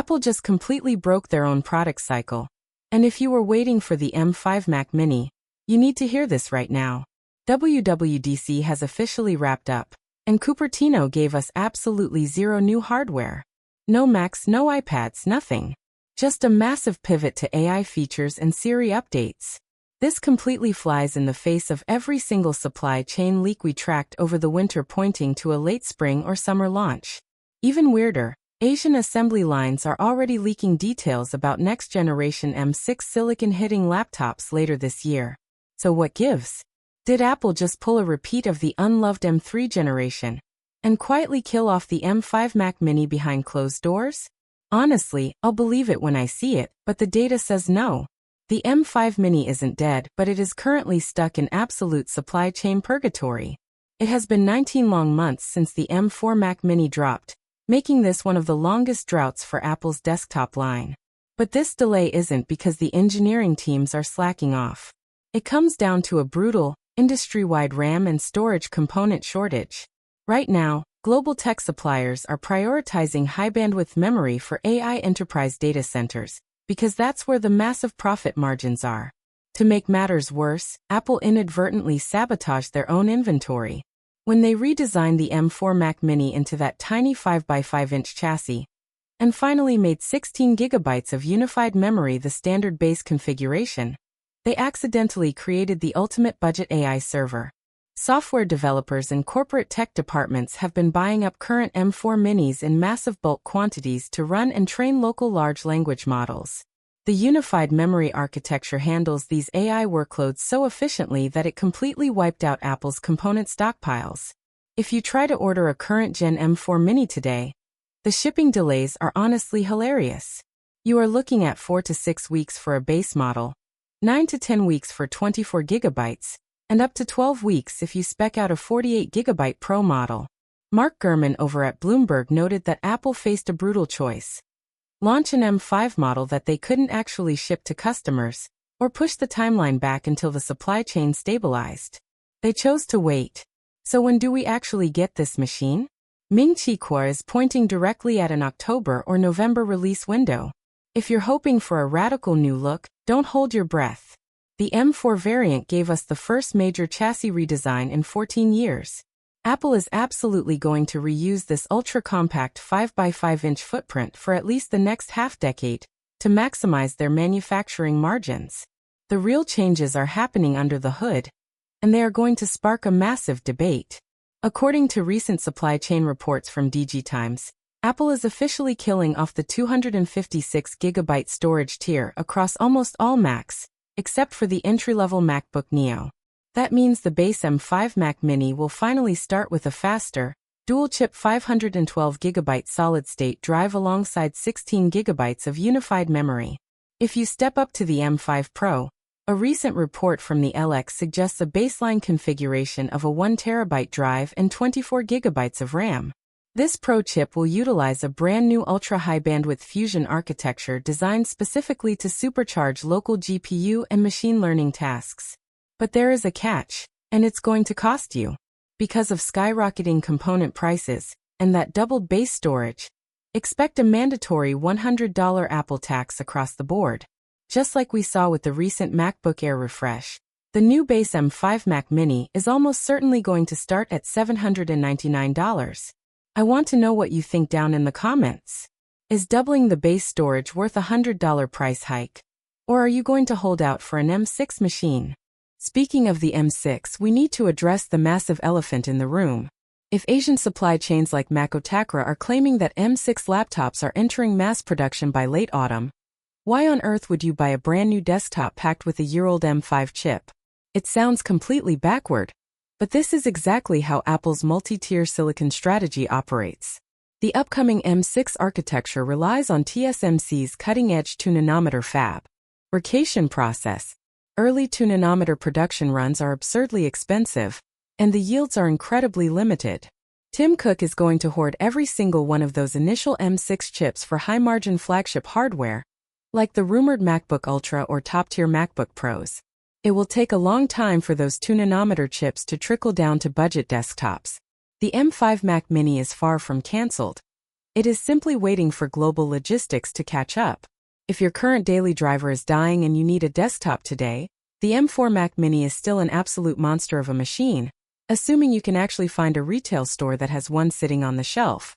Apple just completely broke their own product cycle. And if you were waiting for the M5 Mac Mini, you need to hear this right now. WWDC has officially wrapped up, and Cupertino gave us absolutely zero new hardware. No Macs, no iPads, nothing. Just a massive pivot to AI features and Siri updates. This completely flies in the face of every single supply chain leak we tracked over the winter, pointing to a late spring or summer launch. Even weirder, Asian assembly lines are already leaking details about next-generation M6 silicon hitting laptops later this year. So what gives? Did Apple just pull a repeat of the unloved M3 generation and quietly kill off the M5 Mac Mini behind closed doors? Honestly, I'll believe it when I see it, but the data says no. The M5 Mini isn't dead, but it is currently stuck in absolute supply chain purgatory. It has been 19 long months since the M4 Mac Mini dropped, making this one of the longest droughts for Apple's desktop line. But this delay isn't because the engineering teams are slacking off. It comes down to a brutal, industry-wide RAM and storage component shortage. Right now, global tech suppliers are prioritizing high-bandwidth memory for AI enterprise data centers, because that's where the massive profit margins are. To make matters worse, Apple inadvertently sabotaged their own inventory. When they redesigned the M4 Mac Mini into that tiny 5x5-inch chassis, and finally made 16 gigabytes of unified memory the standard base configuration, they accidentally created the ultimate budget AI server. Software developers and corporate tech departments have been buying up current M4 Minis in massive bulk quantities to run and train local large language models. The unified memory architecture handles these AI workloads so efficiently that it completely wiped out Apple's component stockpiles. If you try to order a current Gen M4 Mini today, the shipping delays are honestly hilarious. You are looking at 4 to 6 weeks for a base model, 9 to 10 weeks for 24 gigabytes, and up to 12 weeks if you spec out a 48GB Pro model. Mark Gurman over at Bloomberg noted that Apple faced a brutal choice. Launch an M5 model that they couldn't actually ship to customers, or push the timeline back until the supply chain stabilized. They chose to wait. So when do we actually get this machine? Ming-Chi is pointing directly at an October or November release window. If you're hoping for a radical new look, don't hold your breath. The M4 variant gave us the first major chassis redesign in 14 years. Apple is absolutely going to reuse this ultra-compact 5x5-inch footprint for at least the next half-decade to maximize their manufacturing margins. The real changes are happening under the hood, and they are going to spark a massive debate. According to recent supply chain reports from DigiTimes, Apple is officially killing off the 256GB storage tier across almost all Macs, except for the entry-level MacBook Neo. That means the base M5 Mac Mini will finally start with a faster, dual-chip 512GB solid-state drive alongside 16GB of unified memory. If you step up to the M5 Pro, a recent report from the LX suggests a baseline configuration of a 1TB drive and 24GB of RAM. This Pro chip will utilize a brand new ultra-high bandwidth fusion architecture designed specifically to supercharge local GPU and machine learning tasks. But there is a catch, and it's going to cost you. Because of skyrocketing component prices and that doubled base storage, expect a mandatory $100 Apple tax across the board. Just like we saw with the recent MacBook Air refresh, the new base M5 Mac Mini is almost certainly going to start at $799. I want to know what you think down in the comments. Is doubling the base storage worth a $100 price hike? Or are you going to hold out for an M6 machine? Speaking of the M6, we need to address the massive elephant in the room. If Asian supply chains like Makotakra are claiming that M6 laptops are entering mass production by late autumn, why on earth would you buy a brand new desktop packed with a year-old M5 chip? It sounds completely backward. But this is exactly how Apple's multi-tier silicon strategy operates. The upcoming M6 architecture relies on TSMC's cutting-edge 2nm fabrication process. Early 2nm production runs are absurdly expensive, and the yields are incredibly limited. Tim Cook is going to hoard every single one of those initial M6 chips for high-margin flagship hardware, like the rumored MacBook Ultra or top-tier MacBook Pros. It will take a long time for those 2nm chips to trickle down to budget desktops. The M5 Mac Mini is far from cancelled. It is simply waiting for global logistics to catch up. If your current daily driver is dying and you need a desktop today, the M4 Mac Mini is still an absolute monster of a machine, assuming you can actually find a retail store that has one sitting on the shelf.